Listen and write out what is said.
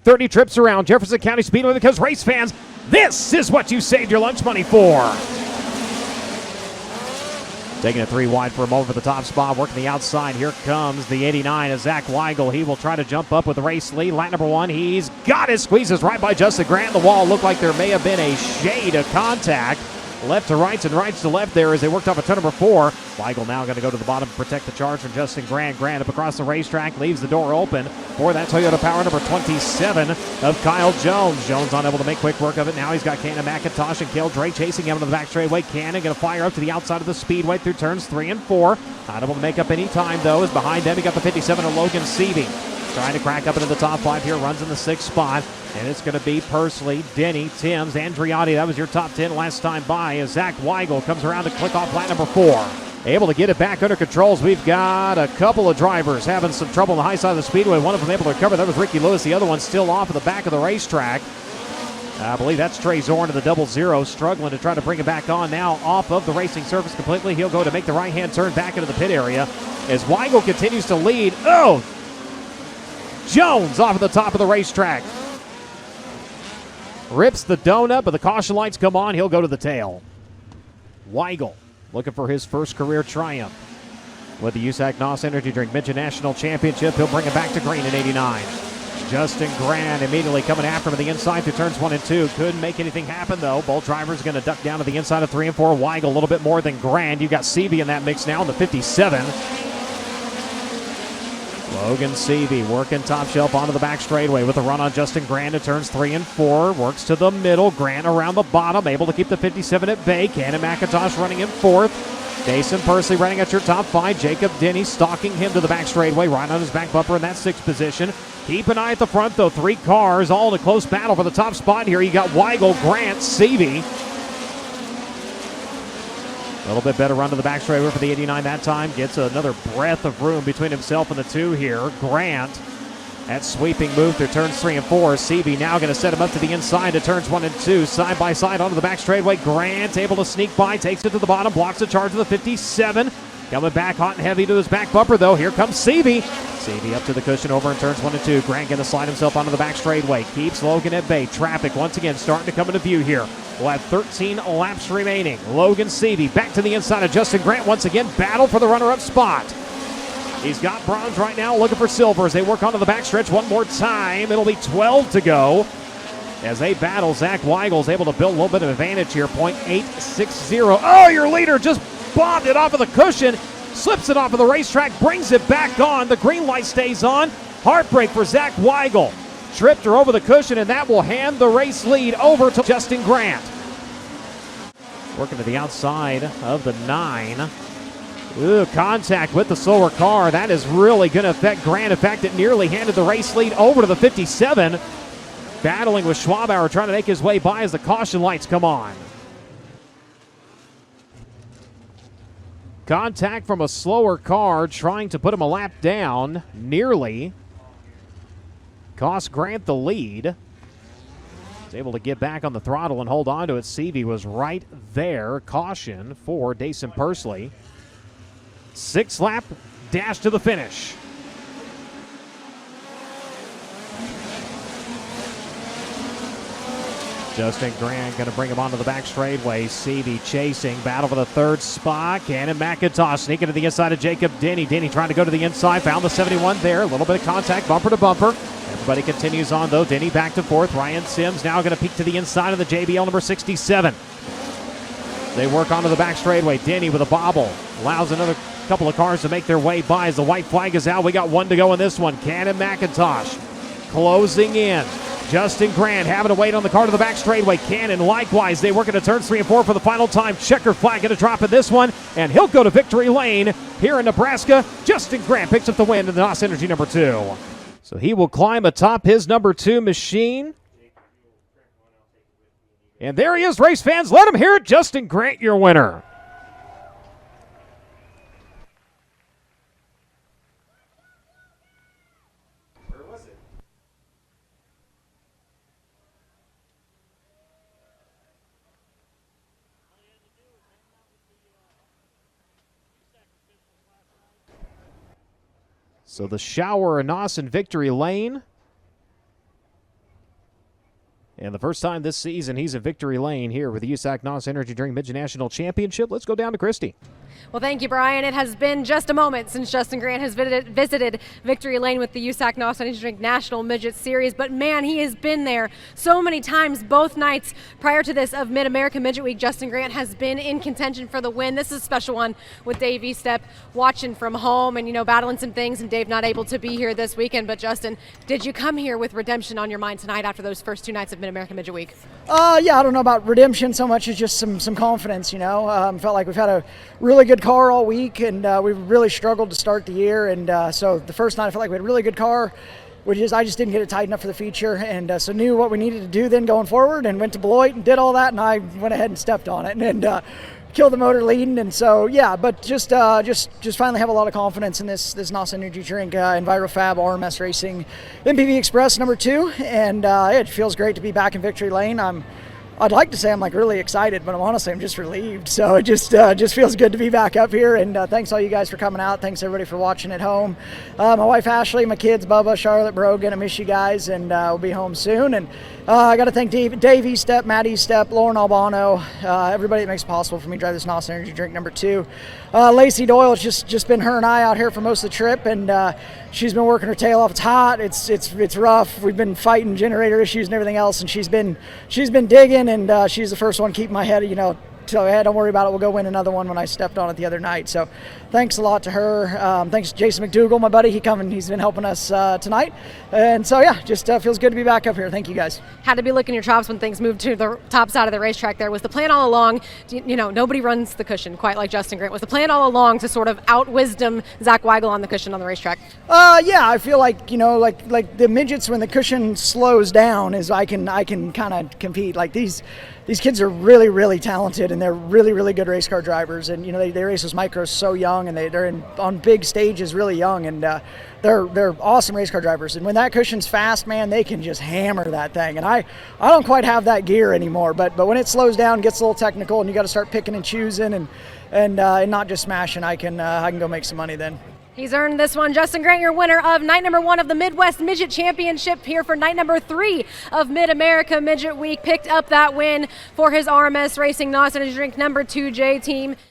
30 trips around Jefferson County Speedway, because race fans, this is what you saved your lunch money for. Taking it 3 wide for a moment for the top spot, working the outside. Here comes the 89 of Zach Weigel. He will try to jump up with the race lead. Lap number 1, he's got it. Squeezes right by Justin Grant. The wall looked like there may have been a shade of contact. Left to right and right to left there as they worked off a turn number 4. Weigel now going to go to the bottom to protect the charge from Justin Grant. Grant up across the racetrack, leaves the door open for that Toyota Power number 27 of Kyle Jones. Jones unable to make quick work of it. Now he's got Cannon McIntosh and Cale Drake chasing him into the back straightaway. Cannon going to fire up to the outside of the Speedway through turns 3 and 4. Not able to make up any time though, as behind them he got the 57 of Logan Seavey. Trying to crack up into the top 5 here, runs in the 6th spot. And it's going to be Pursley, Denny, Timms, Andriotti. That was your top 10 last time by, as Zach Weigel comes around to click off lap number 4. Able to get it back under controls. We've got a couple of drivers having some trouble on the high side of the Speedway. One of them able to recover. That was Ricky Lewis. The other one still off at the back of the racetrack. I believe that's Trey Zorn to the 00, struggling to try to bring it back on now off of the racing surface completely. He'll go to make the right-hand turn back into the pit area as Weigel continues to lead. Oh! Jones off at the top of the racetrack. Rips the donut, but the caution lights come on. He'll go to the tail. Weigel looking for his first career triumph with the USAC NOS Energy Drink Midget National Championship. He'll bring it back to green in 89. Justin Grant immediately coming after him on the inside through turns 1 and 2. Couldn't make anything happen, though. Both drivers going to duck down to the inside of 3 and 4. Weigel a little bit more than Grant. You've got Seavey in that mix now in the 57. Logan Seavey working top shelf onto the back straightaway with a run on Justin Grant at turns 3 and 4. Works to the middle. Grant around the bottom, able to keep the 57 at bay. Cannon McIntosh running in 4th. Jason Pursley running at your top 5. Jacob Denny stalking him to the back straightaway, right on his back bumper in that 6th position. Keep an eye at the front, though. 3 cars all in a close battle for the top spot here. You got Weigel, Grant, Seavey. A little bit better run to the back straightaway for the 89 that time. Gets another breath of room between himself and the 2 here. Grant, that sweeping move through turns 3 and 4. Seavey now going to set him up to the inside to turns 1 and 2. Side by side onto the back straightaway. Grant able to sneak by, takes it to the bottom, blocks the charge of the 57. Coming back hot and heavy to his back bumper, though. Here comes Seavey. Seavey up to the cushion over in turns 1 and 2. Grant going to slide himself onto the back straightaway. Keeps Logan at bay. Traffic once again starting to come into view here. We'll have 13 laps remaining. Logan Seavey back to the inside of Justin Grant once again. Battle for the runner-up spot. He's got bronze right now, looking for silver as they work onto the backstretch one more time. It'll be 12 to go. As they battle, Zach Weigel is able to build a little bit of advantage here. 0.860. Oh, your leader just bobbed it off of the cushion. Slips it off of the racetrack, brings it back on. The green light stays on. Heartbreak for Zach Weigel. Tripped her over the cushion, and that will hand the race lead over to Justin Grant. Working to the outside of the 9. Ooh, contact with the slower car. That is really going to affect Grant. In fact, it nearly handed the race lead over to the 57. Battling with Schwabauer, trying to make his way by as the caution lights come on. Contact from a slower car trying to put him a lap down. Nearly cost Grant the lead. He's able to get back on the throttle and hold on to it. Seavey was right there. Caution for Dason Pursley. 6-lap dash to the finish. Justin Grant going to bring him onto the back straightaway. Seavey chasing, battle for the 3rd spot. Cannon McIntosh sneaking to the inside of Jacob Denny. Denny trying to go to the inside, found the 71 there. A little bit of contact, bumper to bumper. Everybody continues on, though. Denny back to 4th. Ryan Sims now going to peek to the inside of the JBL number 67. They work onto the back straightaway. Denny with a bobble. Allows another couple of cars to make their way by as the white flag is out. We got 1 to go in this one. Cannon McIntosh closing in. Justin Grant having to wait on the car to the back straightaway. Cannon likewise. They work into turns 3 and 4 for the final time. Checker flag going to drop in this one, and he'll go to victory lane here in Nebraska. Justin Grant picks up the win in the NOS Energy number 2. So he will climb atop his number 2 machine. And there he is, race fans. Let him hear it. Justin Grant, your winner. So the shower, NOS in victory lane. And the first time this season he's in victory lane here with the USAC NOS Energy Drink Midget National Championship. Let's go down to Christy. Well, thank you, Brian. It has been just a moment since Justin Grant has visited victory lane with the USAC NOS Energy Drink National Midget Series, but man, he has been there so many times both nights prior to this of Mid-America Midget Week. Justin Grant has been in contention for the win. This is a special one with Dave Estep watching from home and, battling some things, and Dave not able to be here this weekend. But Justin, did you come here with redemption on your mind tonight after those first 2 nights of Mid-America Midget Week? Yeah, I don't know about redemption so much as just some confidence, Felt like we've had a really good car all week, and we've really struggled to start the year. And so the first night I felt like we had a really good car. I just didn't get it tight enough for the feature, and so knew what we needed to do then going forward, and went to Beloit and did all that, and I went ahead and stepped on it and killed the motor leading. And so yeah, but just finally have a lot of confidence in this NOS Energy Drink 𝑯𝑰𝑮𝑯𝑚 RMS Racing MPV Express number 2, and it feels great to be back in victory lane. I'd like to say I'm really excited, but I'm just relieved. So it just feels good to be back up here. And thanks all you guys for coming out. Thanks everybody for watching at home. My wife Ashley, my kids Bubba, Charlotte, Brogan. I miss you guys, and we'll be home soon. And I got to thank Dave Estep, Matt Estep, Lauren Albano, everybody that makes it possible for me to drive this NOS Energy Drink number 2. Lacey Doyle, it's just been her and I out here for most of the trip, and she's been working her tail off. It's hot. It's rough. We've been fighting generator issues and everything else, and she's been digging, and she's the first one keeping my head, so hey, don't worry about it. We'll go win another one when I stepped on it the other night. So thanks a lot to her. Thanks to Jason McDougall, my buddy. He's been helping us tonight. And so yeah, just feels good to be back up here. Thank you guys. Had to be licking your chops when things moved to the top side of the racetrack there. Was the plan all along, nobody runs the cushion quite like Justin Grant. Was the plan all along to sort of out-wisdom Zach Weigel on the cushion on the racetrack? Yeah, I feel like, like the midgets, when the cushion slows down, is I can kind of compete. Like these kids are really, really talented, and they're really, really good race car drivers. And they race those micros so young, and they're on big stages really young, and they're awesome race car drivers. And when that cushion's fast, man, they can just hammer that thing. And I don't quite have that gear anymore, but when it slows down, gets a little technical, and you got to start picking and choosing and not just smashing, I can go make some money then. He's earned this one. Justin Grant, your winner of night number 1 of the Midwest Midget Championship here for night number 3 of Mid-America Midget Week. Picked up that win for his RMS Racing NOS Energy Drink number 2 J team.